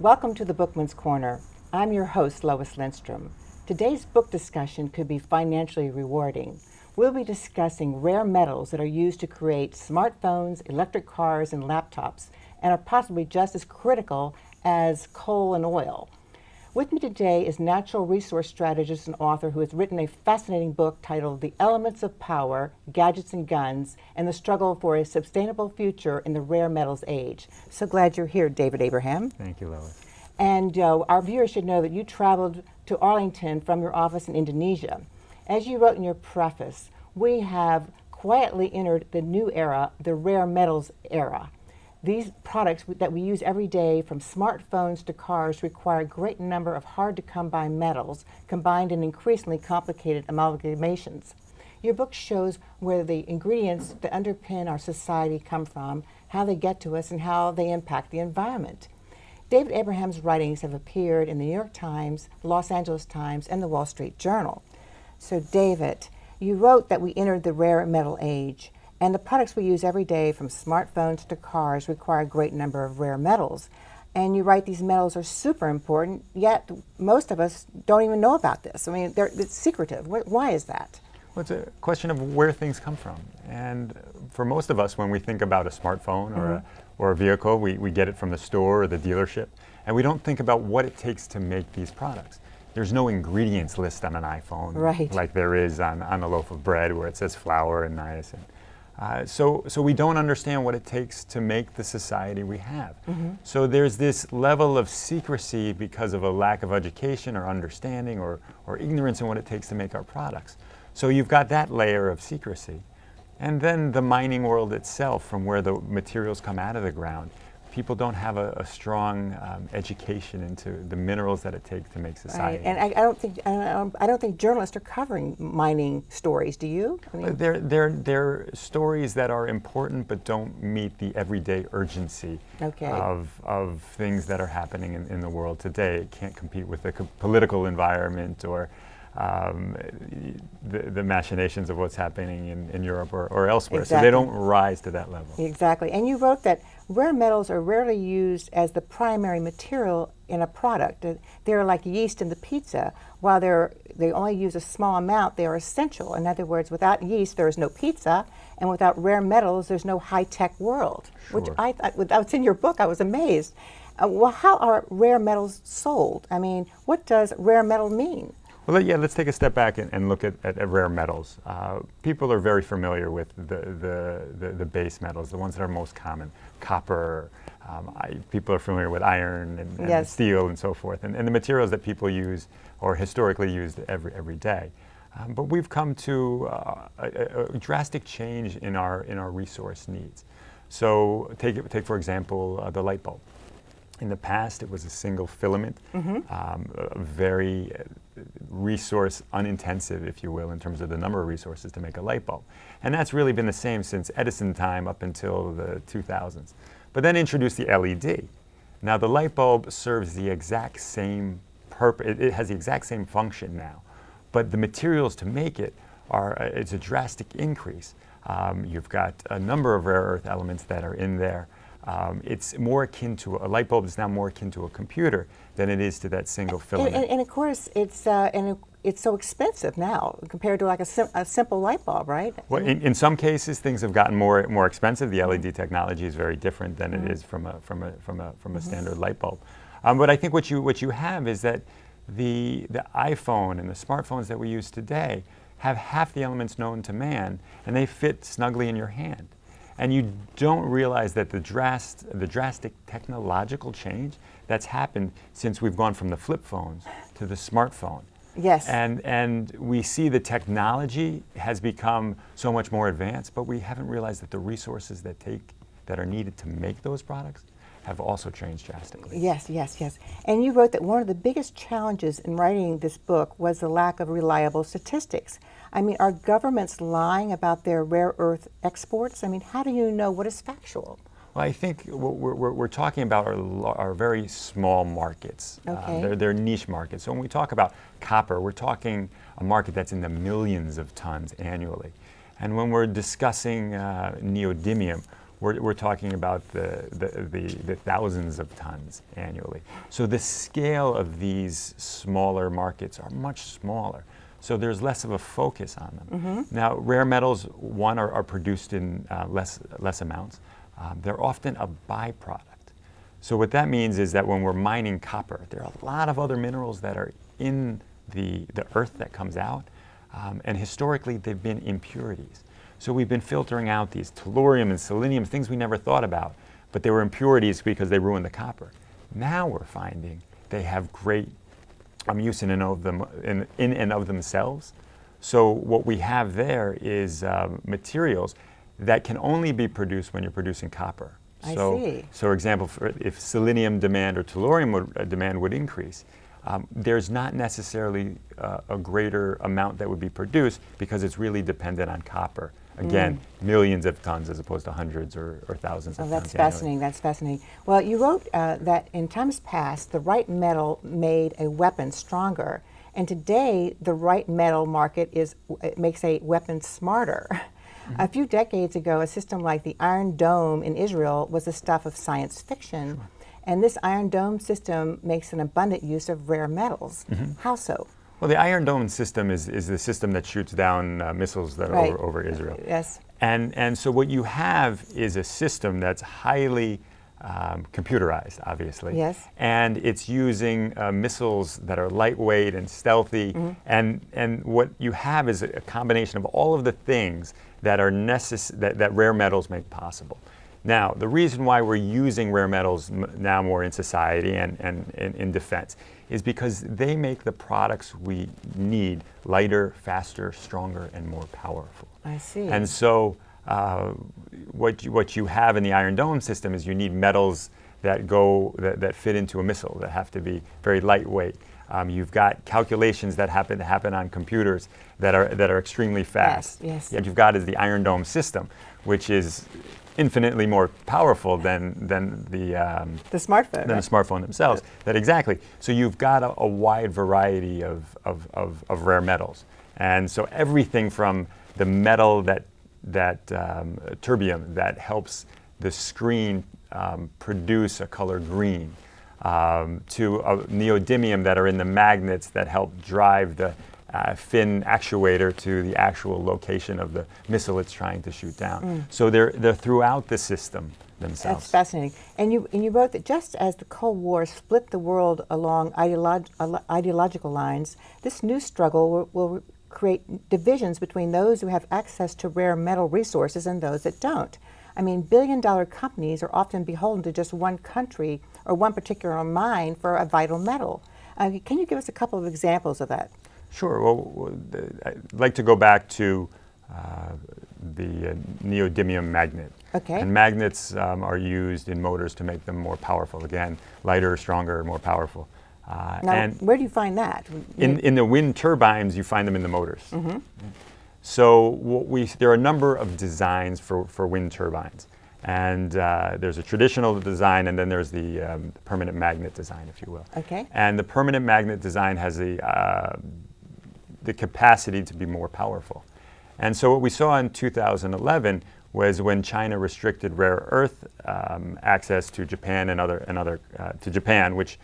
Welcome to the Bookman's Corner. I'm your host, Lois Lindstrom. Today's book discussion could be financially rewarding. We'll be discussing rare metals that are used to create smartphones, electric cars, and laptops, and are possibly just as critical as coal and oil. With me today is natural resource strategist and author who has written a fascinating book titled The Elements of Power, Gadgets and Guns, and the Struggle for a Sustainable Future in the Rare Metals Age. So glad you're here, David Abraham. Thank you, Lois. And our viewers should know that you traveled to Arlington from your office in Indonesia. As you wrote in your preface, we have quietly entered the new era, the rare metals era. These products that we use every day, from smartphones to cars, require a great number of hard-to-come-by metals combined in increasingly complicated amalgamations. Your book shows where the ingredients that underpin our society come from, how they get to us, and how they impact the environment. David Abraham's writings have appeared in the New York Times, the Los Angeles Times, and the Wall Street Journal. So, David, you wrote that we entered the rare metal age. And the products we use every day, from smartphones to cars, require a great number of rare metals. And you write these metals are super important, yet most of us don't even know about this. I mean, it's secretive. Why is that? Well, it's a question of where things come from. And for most of us, when we think about a smartphone or a vehicle, we get it from the store or the dealership, and we don't think about what it takes to make these products. There's no ingredients list on an iPhone, right, like there is on a loaf of bread where it says flour and niacin. So we don't understand what it takes to make the society we have. So there's this level of secrecy because of a lack of education or understanding or ignorance in what it takes to make our products. So you've got that layer of secrecy. And then the mining world itself, from where the materials come out of the ground. People don't have a strong education into the minerals that it takes to make society. Right. And I don't think journalists are covering mining stories. Do you? I mean, they're stories that are important, but don't meet the everyday urgency of things that are happening in the world today. It can't compete with the political environment or the machinations of what's happening in Europe or elsewhere. Exactly. So they don't rise to that level. Exactly. And you wrote that rare metals are rarely used as the primary material in a product. They're like yeast in the pizza. While they only use a small amount, they are essential. In other words, without yeast, there is no pizza, and without rare metals, there's no high-tech world. Sure. Which I thought, what's in your book, I was amazed. Well, how are rare metals sold? I mean, what does rare metal mean? Well, yeah, let's take a step back and look at rare metals. People are very familiar with the base metals, the ones that are most common. Copper, people are familiar with iron and yes, steel and so forth, and the materials that people use or historically used every day. But we've come to a drastic change in our resource needs. So take for example, the light bulb. In the past, it was a single filament, very resource unintensive, if you will, in terms of the number of resources to make a light bulb. And that's really been the same since Edison time up until the 2000s. But then introduced the LED. Now the light bulb serves the exact same purpose, it has the exact same function now, but the materials to make it it's a drastic increase. You've got a number of rare earth elements that are in there. It's more akin to a light bulb is now more akin to a computer than it is to that single filament. And of course, it's so expensive now compared to like a simple light bulb, right? Well, in some cases, things have gotten more expensive. The LED technology is very different than it is from a standard light bulb. But I think what you have is that the iPhone and the smartphones that we use today have half the elements known to man, and they fit snugly in your hand. And you don't realize that the drastic technological change that's happened since we've gone from the flip phones to the smartphone. Yes. And we see the technology has become so much more advanced, but we haven't realized that the resources that are needed to make those products have also changed drastically. Yes. And you wrote that one of the biggest challenges in writing this book was the lack of reliable statistics. I mean, are governments lying about their rare earth exports? I mean, how do you know what is factual? Well, I think what we're talking about are very small markets. Okay. They're niche markets. So when we talk about copper, we're talking a market that's in the millions of tons annually. And when we're discussing neodymium, we're talking about the thousands of tons annually. So the scale of these smaller markets are much smaller. So there's less of a focus on them. Now, rare metals, one, are produced in less amounts. They're often a byproduct. So what that means is that when we're mining copper, there are a lot of other minerals that are in the earth that comes out, and historically they've been impurities. So we've been filtering out these tellurium and selenium, things we never thought about, but they were impurities because they ruined the copper. Now we're finding they have great use in and of themselves. So what we have there is materials that can only be produced when you're producing copper. I see. So, for example, if selenium demand or tellurium demand would increase, there's not necessarily a greater amount that would be produced because it's really dependent on copper. Again, millions of tons as opposed to hundreds or thousands of tons. That's fascinating. That's fascinating. Well, you wrote that in times past, the right metal made a weapon stronger, and today the right metal market makes a weapon smarter. A few decades ago, a system like the Iron Dome in Israel was the stuff of science fiction. Sure. And this Iron Dome system makes an abundant use of rare metals. How so? Well, the Iron Dome system is the system that shoots down missiles that are over Israel. Yes. And so what you have is a system that's highly computerized, obviously. Yes. And it's using missiles that are lightweight and stealthy. And what you have is a combination of all of the things that are that rare metals make possible. Now, the reason why we're using rare metals now more in society and in defense is because they make the products we need lighter, faster, stronger, and more powerful. I see. And so what you have in the Iron Dome system is you need metals that fit into a missile, that have to be very lightweight. You've got calculations that happen on computers that are extremely fast. Yes. What you've got is the Iron Dome system, which is infinitely more powerful than the smartphone. Than the smartphone themselves. That exactly. So you've got a wide variety of rare metals, and so everything from the metal that terbium that helps the screen produce a color green, to neodymium that are in the magnets that help drive the fin actuator to the actual location of the missile it's trying to shoot down. So they're throughout the system themselves. That's fascinating. And you wrote that just as the Cold War split the world along ideological lines, this new struggle will create divisions between those who have access to rare metal resources and those that don't. I mean, billion-dollar companies are often beholden to just one country or one particular mine for a vital metal. Can you give us a couple of examples of that? Sure. Well, I'd like to go back to the neodymium magnet. Okay. And magnets are used in motors to make them more powerful. Again, lighter, stronger, more powerful. Now, and where do you find that? In the wind turbines, you find them in the motors. So there are a number of designs for wind turbines. And there's a traditional design, and then there's the permanent magnet design, if you will. Okay. And the permanent magnet design has the capacity to be more powerful. And so what we saw in 2011 was when China restricted rare earth access to Japan to Japan, which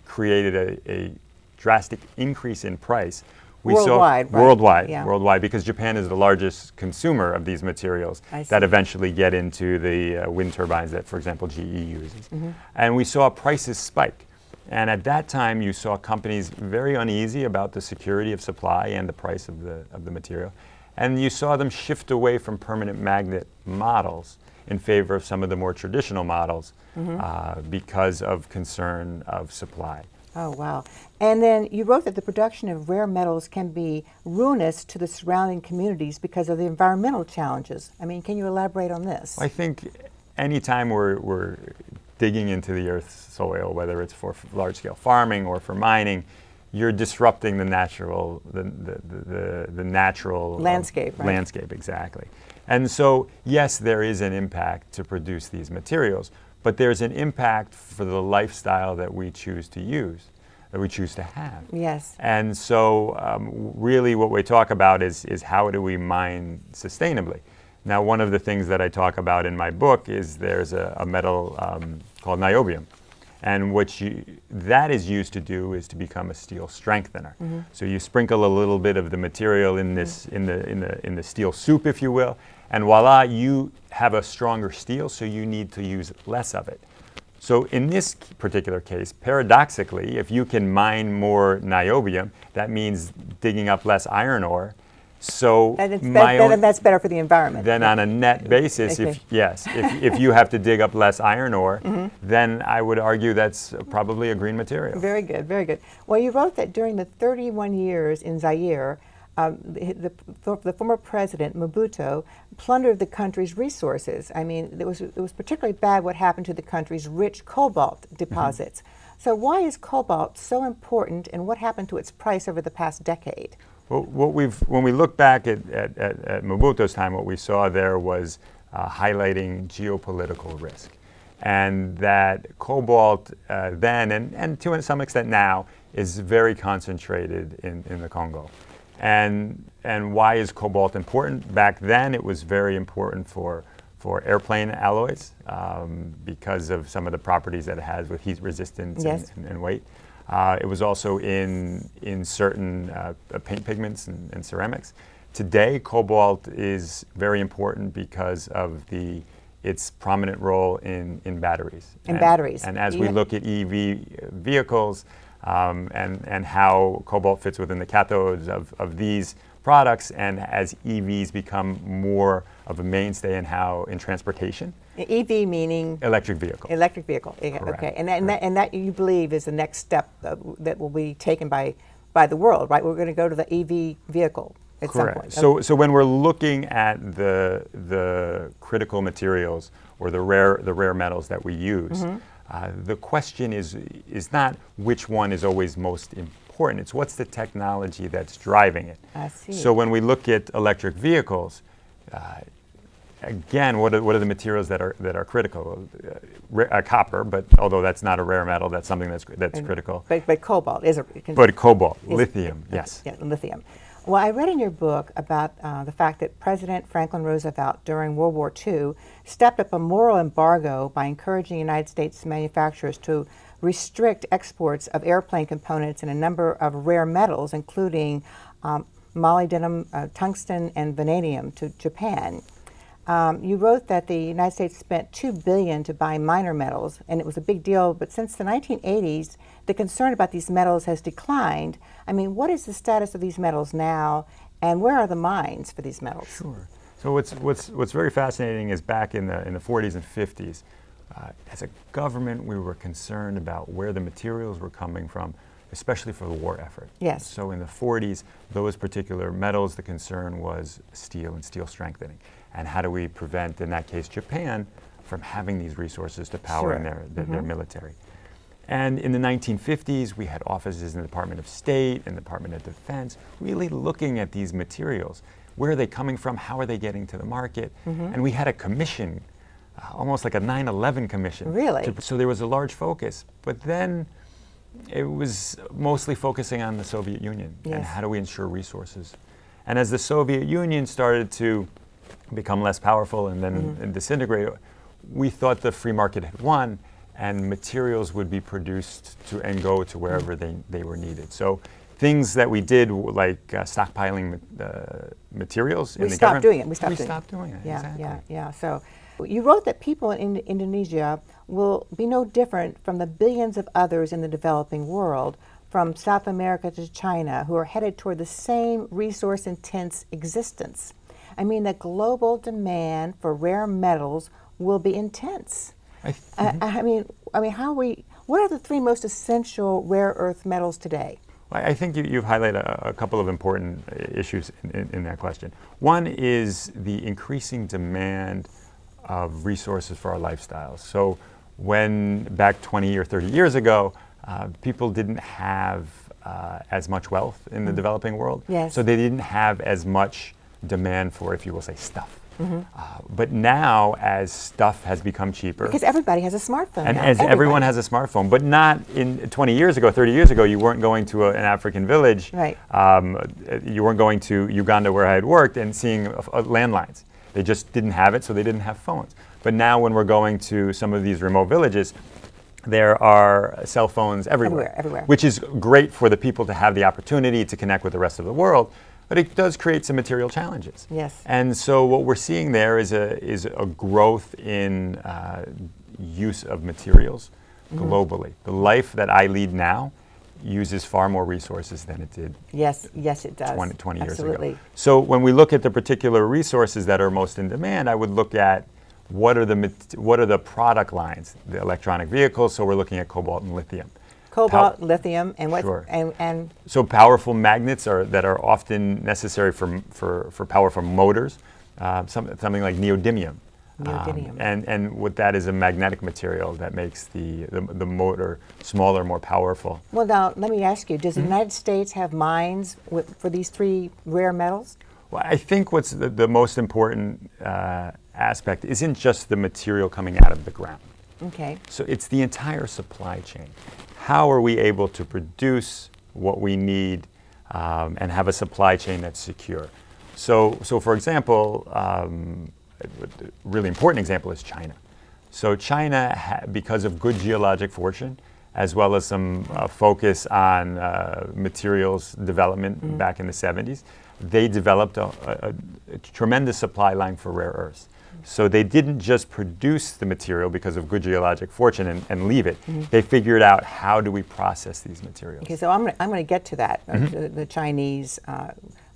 created a drastic increase in price. Worldwide, right? Worldwide, because Japan is the largest consumer of these materials that eventually get into the wind turbines that, for example, GE uses. And we saw prices spike. And at that time, you saw companies very uneasy about the security of supply and the price of the material. And you saw them shift away from permanent magnet models in favor of some of the more traditional models because of concern of supply. Oh, wow. And then you wrote that the production of rare metals can be ruinous to the surrounding communities because of the environmental challenges. I mean, can you elaborate on this? I think anytime we're digging into the Earth's soil, whether it's for large-scale farming or for mining, you're disrupting the natural landscape. Right? Landscape, exactly. And so, yes, there is an impact to produce these materials, but there's an impact for the lifestyle that we choose to use, that we choose to have. Yes. And so really what we talk about is how do we mine sustainably. Now, one of the things that I talk about in my book is there's a metal called niobium, and that is used to do is to become a steel strengthener. So you sprinkle a little bit of the material in this in the steel soup, if you will, and voila, you have a stronger steel. So you need to use less of it. So in this particular case, paradoxically, if you can mine more niobium, that means digging up less iron ore. So that's better for the environment. Then on a net basis, Okay. if you have to dig up less iron ore, then I would argue that's probably a green material. Very good, very good. Well, you wrote that during the 31 years in Zaire, the former president, Mobutu, plundered the country's resources. I mean, it was particularly bad what happened to the country's rich cobalt deposits. So why is cobalt so important, and what happened to its price over the past decade? Well, when we look back at Mobutu's time, what we saw there was highlighting geopolitical risk, and that cobalt then, and to some extent now, is very concentrated in the Congo. And why is cobalt important? Back then, it was very important for airplane alloys because of some of the properties that it has with heat resistance and weight. It was also in certain paint pigments and ceramics. Today, cobalt is very important because of its prominent role in batteries. Batteries. And as we look at EV vehicles and how cobalt fits within the cathodes of these products, and as EVs become more of a mainstay in transportation. EV meaning? Electric vehicle. Electric vehicle. Correct. Okay, and that you believe is the next step that will be taken by the world, right? We're going to go to the EV vehicle at some point. So when we're looking at the critical materials or the rare metals that we use, the question is not which one is always most important. It's what's the technology that's driving it. I see. So when we look at electric vehicles, again, what are the materials that are critical? Copper, but although that's not a rare metal, that's something that's critical. But cobalt is lithium, yes. Yeah, lithium. Well, I read in your book about the fact that President Franklin Roosevelt during World War II stepped up a moral embargo by encouraging United States manufacturers to restrict exports of airplane components and a number of rare metals, including molybdenum, tungsten, and vanadium, to Japan. You wrote that the United States spent $2 billion to buy minor metals, and it was a big deal, but since the 1980s, the concern about these metals has declined. I mean, what is the status of these metals now, and where are the mines for these metals? Sure. So what's very fascinating is back in the 40s and 50s, as a government, we were concerned about where the materials were coming from, especially for the war effort. Yes. So in the 40s, those particular metals, the concern was steel and steel strengthening. And how do we prevent, in that case, Japan, from having these resources to power in their military? And in the 1950s, we had offices in the Department of State and the Department of Defense really looking at these materials. Where are they coming from? How are they getting to the market? And we had a commission, almost like a 9/11 commission. Really? So there was a large focus. But then it was mostly focusing on the Soviet Union and how do we ensure resources. And as the Soviet Union started to become less powerful and then disintegrate, we thought the free market had won and materials would be produced and go to wherever they were needed. So things that we did, like stockpiling materials in the government. We stopped doing it. Yeah, Exactly. yeah. So you wrote that people in Indonesia will be no different from the billions of others in the developing world, from South America to China, who are headed toward the same resource-intense existence. I mean, the global demand for rare metals will be intense. I mean, what are the three most essential rare earth metals today? I think you've highlighted a couple of important issues in that question. One is the increasing demand of resources for our lifestyles. So when back 20 or 30 years ago, people didn't have as much wealth in the developing world. Yes. So they didn't have as much demand for, if you will say, stuff. But now, as stuff has become cheaper, Because everybody has a smartphone and now. as everyone has a smartphone, but not in 20 years ago, 30 years ago, you weren't going to an African village. Right. You weren't going to Uganda where I had worked and seeing landlines. They just didn't have it, so they didn't have phones. But now when we're going to some of these remote villages, there are cell phones everywhere, which is great for the people to have the opportunity to connect with the rest of the world, but it does create some material challenges. Yes. And so what we're seeing there is a growth in use of materials globally. The life that I lead now uses far more resources than it did yes, it does. 20 years Absolutely. ago. So when we look at the particular resources that are most in demand, I would look at what are the product lines, the electronic vehicles. So we're looking at cobalt and lithium. Cobalt, lithium, and what? Sure. And so powerful magnets that are often necessary for powerful motors. Something like neodymium. Neodymium. And what that is a magnetic material that makes the motor smaller, more powerful. Well, now let me ask you: does the United States have mines for these three rare metals? Well, I think what's the most important aspect isn't just the material coming out of the ground. Okay. So it's the entire supply chain. How are we able to produce what we need and have a supply chain that's secure? So for example, a really important example is China. So China, because of good geologic fortune, as well as some focus on materials development back in the 70s, they developed a tremendous supply line for rare earths. So they didn't just produce the material because of good geologic fortune and leave it. They figured out how do we process these materials. Okay, so I'm going to get to that, the Chinese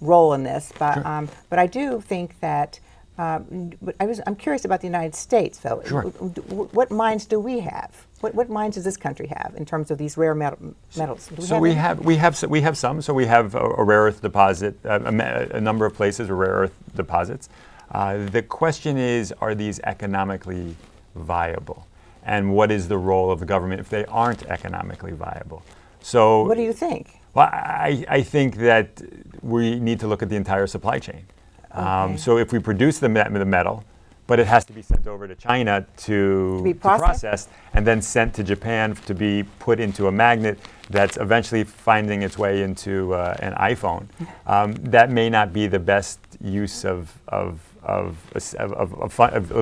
role in this, but Sure. But I do think that I'm curious about the United States, though. Sure. What mines do we have? What mines does this country have in terms of these rare metals? So we have some. So we have a rare earth deposit, a number of places are rare earth deposits. The question is, are these economically viable? And what is the role of the government if they aren't economically viable? So what do you think? Well, I think that we need to look at the entire supply chain. Okay. So if we produce the metal, but it has to be sent over to China to be processed and then sent to Japan to be put into a magnet that's eventually finding its way into an iPhone, that may not be the best use of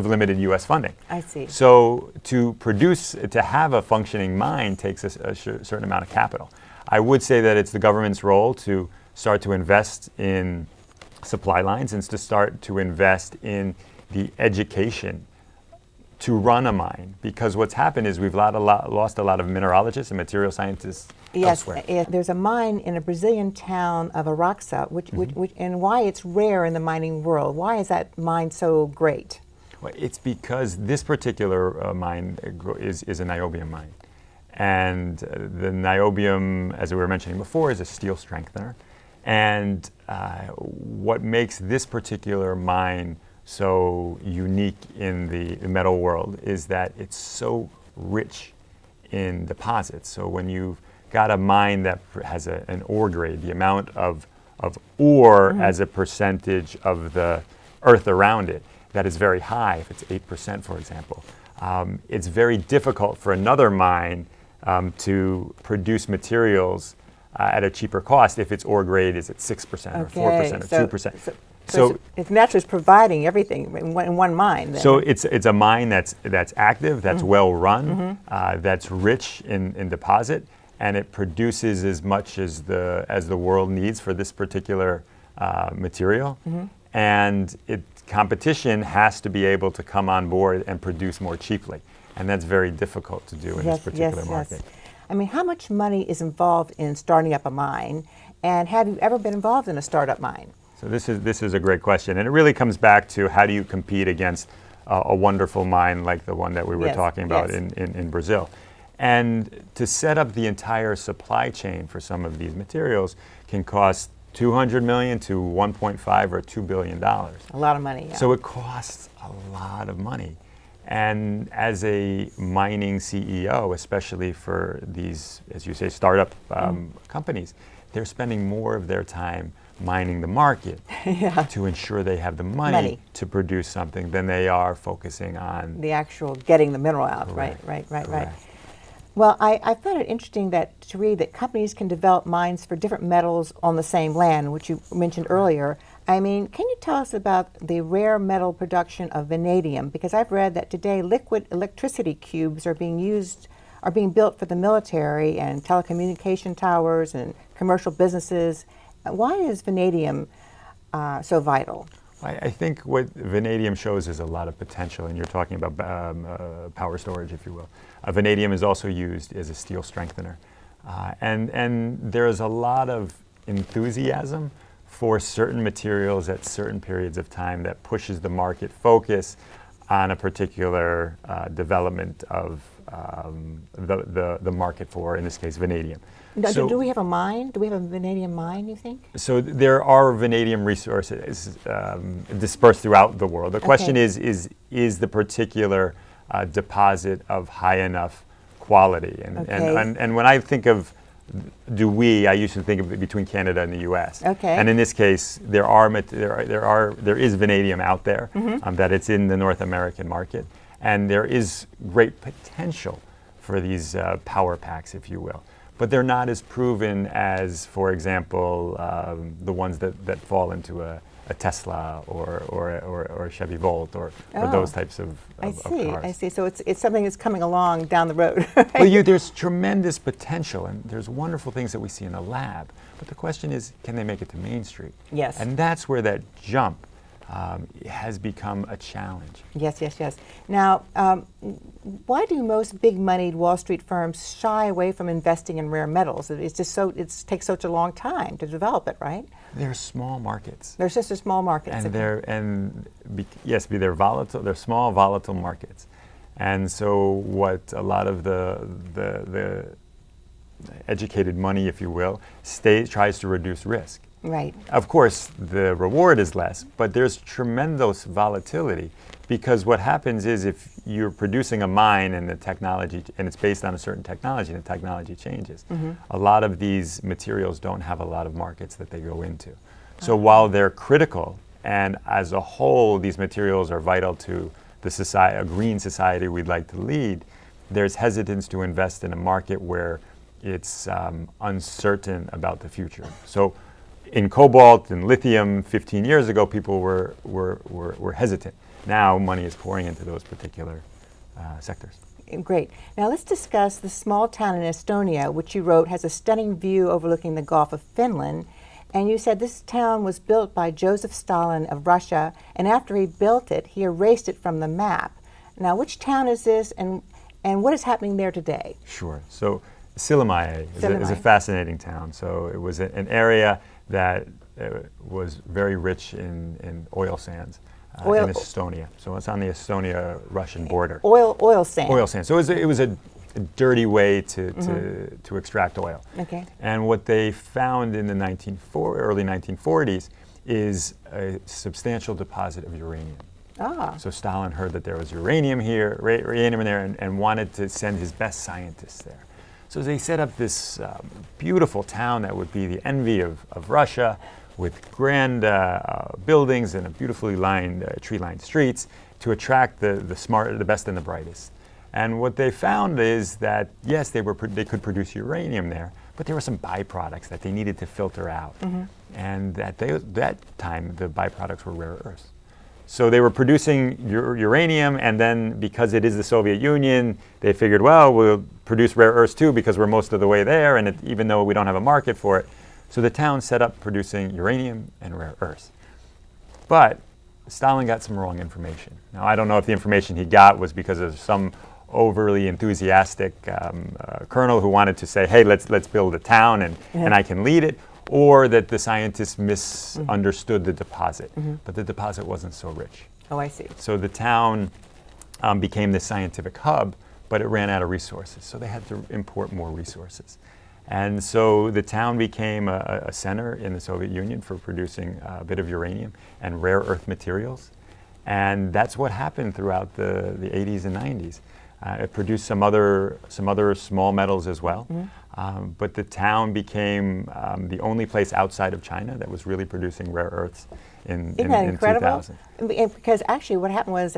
limited U.S. funding. I see. So to have a functioning mine takes a certain amount of capital. I would say that it's the government's role to start to invest in supply lines and to start to invest in the education to run a mine, because what's happened is we've lost a lot of mineralogists and material scientists elsewhere. Yes, there's a mine in a Brazilian town of Araxa, which and why it's rare in the mining world. Why is that mine so great? Well, it's because this particular mine is a niobium mine. And the niobium, as we were mentioning before, is a steel strengthener. And what makes this particular mine so unique in the metal world is that it's so rich in deposits. So when you've got a mine that has an ore grade, the amount of ore as a percentage of the earth around it, that is very high, if it's 8%, for example. It's very difficult for another mine to produce materials at a cheaper cost if its ore grade is at 6% or 4% or 2%. So it's naturally providing everything in one mine. Then. So it's a mine that's active, that's well run, that's rich in deposit, and it produces as much as the world needs for this particular material. And competition has to be able to come on board and produce more cheaply, and that's very difficult to do in this particular market. Yes. I mean, how much money is involved in starting up a mine, and have you ever been involved in a startup mine? So this is a great question, and it really comes back to how do you compete against a wonderful mine like the one that we were talking about in Brazil. And to set up the entire supply chain for some of these materials can cost $200 million to $1.5 or $2 billion. A lot of money, yeah. So it costs a lot of money. And as a mining CEO, especially for these, as you say, startup companies, they're spending more of their time mining the market to ensure they have the money to produce something than they are focusing on the actual getting the mineral out. Correct. Right. Well, I found it interesting to read that companies can develop mines for different metals on the same land, which you mentioned earlier. I mean, can you tell us about the rare metal production of vanadium? Because I've read that today liquid electricity cubes are being built for the military and telecommunication towers and commercial businesses. Why is vanadium so vital? I think what vanadium shows is a lot of potential, and you're talking about power storage, if you will. Vanadium is also used as a steel strengthener. And there's a lot of enthusiasm for certain materials at certain periods of time that pushes the market focus on a particular development of the market for, in this case, vanadium. Do we have a mine? Do we have a vanadium mine, you think? So there are vanadium resources dispersed throughout the world. The question is the particular deposit of high enough quality? And when I think of I used to think of it between Canada and the U.S. Okay. And in this case, there is vanadium out there, that it's in the North American market, and there is great potential for these power packs, if you will. But they're not as proven as, for example, the ones that fall into a Tesla or a Chevy Volt or those types of cars. I see. So it's something that's coming along down the road. Right? Well, there's tremendous potential, and there's wonderful things that we see in the lab. But the question is, can they make it to Main Street? Yes. And that's where that jump has become a challenge. Yes. Now, why do most big-moneyed Wall Street firms shy away from investing in rare metals? It takes such a long time to develop it, right? They're small markets. They're just a small market. And they're volatile. They're small, volatile markets. And so, what a lot of the educated money, if you will, tries to reduce risk. Right. Of course, the reward is less, but there's tremendous volatility, because what happens is if you're producing a mine and the technology, and it's based on a certain technology, and the technology changes, a lot of these materials don't have a lot of markets that they go into. So while they're critical, and as a whole, these materials are vital to a green society we'd like to lead, there's hesitance to invest in a market where it's uncertain about the future. So in cobalt and lithium 15 years ago, people were hesitant. Now money is pouring into those particular sectors. Great. Now let's discuss the small town in Estonia, which you wrote has a stunning view overlooking the Gulf of Finland. And you said this town was built by Joseph Stalin of Russia, and after he built it, he erased it from the map. Now, which town is this, and what is happening there today? Sure. So Siilimäe is a fascinating town. So it was an area that was very rich in oil sands in Estonia. So it's on the Estonia-Russian border. Oil sand. Oil sand. So it was a dirty way to extract oil. Okay. And what they found in the early 1940s is a substantial deposit of uranium. So Stalin heard that there was uranium in there, and wanted to send his best scientists there. So they set up this beautiful town that would be the envy of Russia, with grand buildings and a beautifully tree-lined streets to attract the smart, the best and the brightest. And what they found is that, yes, they could produce uranium there, but there were some byproducts that they needed to filter out. And at that time, the byproducts were rare earths. So they were producing uranium, and then because it is the Soviet Union, they figured, well, we'll produce rare earths too because we're most of the way there, and even though we don't have a market for it. So the town set up producing uranium and rare earths. But Stalin got some wrong information. Now, I don't know if the information he got was because of some overly enthusiastic colonel who wanted to say, hey, let's build a town and I can lead it, or that the scientists misunderstood the deposit. But the deposit wasn't so rich. Oh, I see. So the town became this scientific hub, but it ran out of resources. So they had to import more resources. And so the town became a center in the Soviet Union for producing a bit of uranium and rare earth materials. And that's what happened throughout the 80s and 90s. It produced some other small metals as well. But the town became the only place outside of China that was really producing rare earths in Isn't that in incredible? 2000. Because actually, what happened was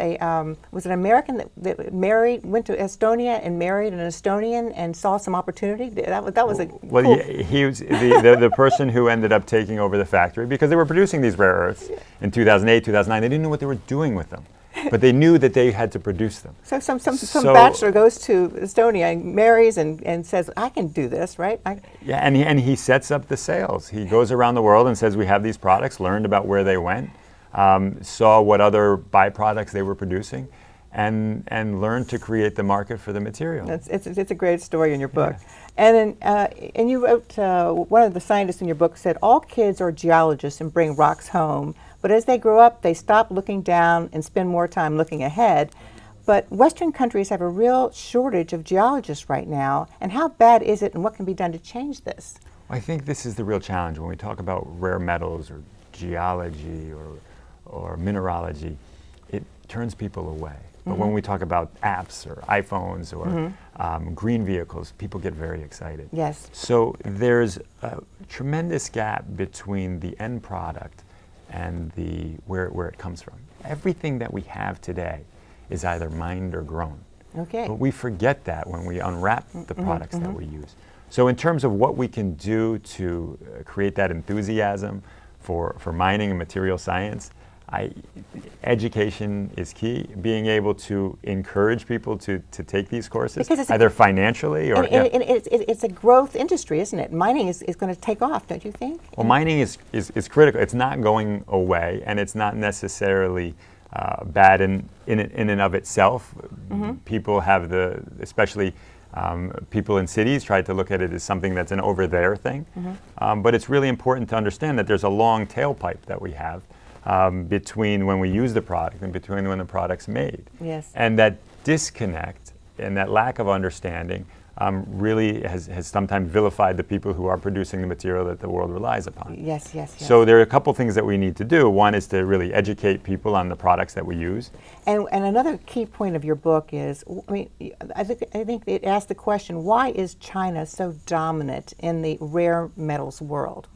was an American that married, went to Estonia and married an Estonian and saw some opportunity. That was a Well, cool. he was the person who ended up taking over the factory because they were producing these rare earths in 2008, 2009. They didn't know what they were doing with them, but they knew that they had to produce them. So some So- bachelor goes to Estonia and marries and says, "I can do this, right?" Yeah, and he sets up the sales. He goes around the world and says, we have these products, learned about where they went, saw what other byproducts they were producing, and learned to create the market for the material. It's a great story in your book. And and you wrote, one of the scientists in your book said, all kids are geologists and bring rocks home, but as they grow up, they stop looking down and spend more time looking ahead. But Western countries have a real shortage of geologists right now, and how bad is it and what can be done to change this? I think this is the real challenge when we talk about rare metals or geology or mineralogy. It turns people away. But when we talk about apps or iPhones or green vehicles, people get very excited. Yes. So there's a tremendous gap between the end product and where it comes from. Everything that we have today is either mined or grown. Okay. But we forget that when we unwrap the products that we use. So in terms of what we can do to create that enthusiasm for mining and material science, education is key. Being able to encourage people to take these courses, either financially or... And it's a growth industry, isn't it? Mining is going to take off, don't you think? Well, mining is critical. It's not going away, and it's not necessarily bad in and of itself. People have especially people in cities try to look at it as something that's an over there thing. But it's really important to understand that there's a long tailpipe that we have between when we use the product and between when the product's made. Yes. And that disconnect and that lack of understanding really has sometimes vilified the people who are producing the material that the world relies upon. Yes. So there are a couple things that we need to do. One is to really educate people on the products that we use. And another key point of your book is, I think it asked the question, why is China so dominant in the rare metals world?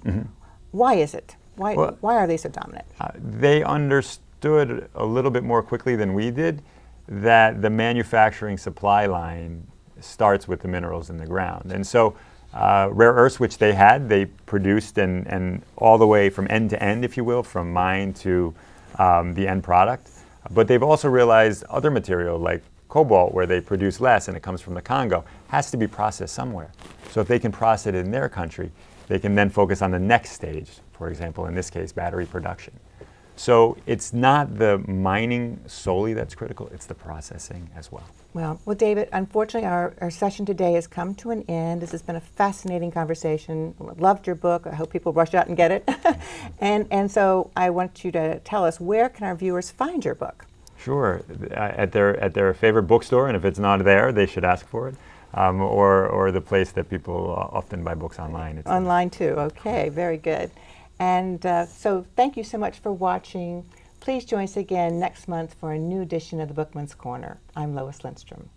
Why is it? Why are they so dominant? They understood a little bit more quickly than we did that the manufacturing supply line starts with the minerals in the ground. And so rare earths, which they produced and all the way from end to end, if you will, from mine to the end product. But they've also realized other material like cobalt, where they produce less and it comes from the Congo, has to be processed somewhere. So if they can process it in their country, they can then focus on the next stage, for example, in this case, battery production. So it's not the mining solely that's critical, it's the processing as well. Well, David, unfortunately, our session today has come to an end. This has been a fascinating conversation. Loved your book. I hope people rush out and get it. and so I want you to tell us, where can our viewers find your book? Sure, at their favorite bookstore, and if it's not there, they should ask for it. Or the place that people often buy books online. It's online too, okay, very good. And so thank you so much for watching. Please join us again next month for a new edition of the Bookman's Corner. I'm Lois Lindstrom.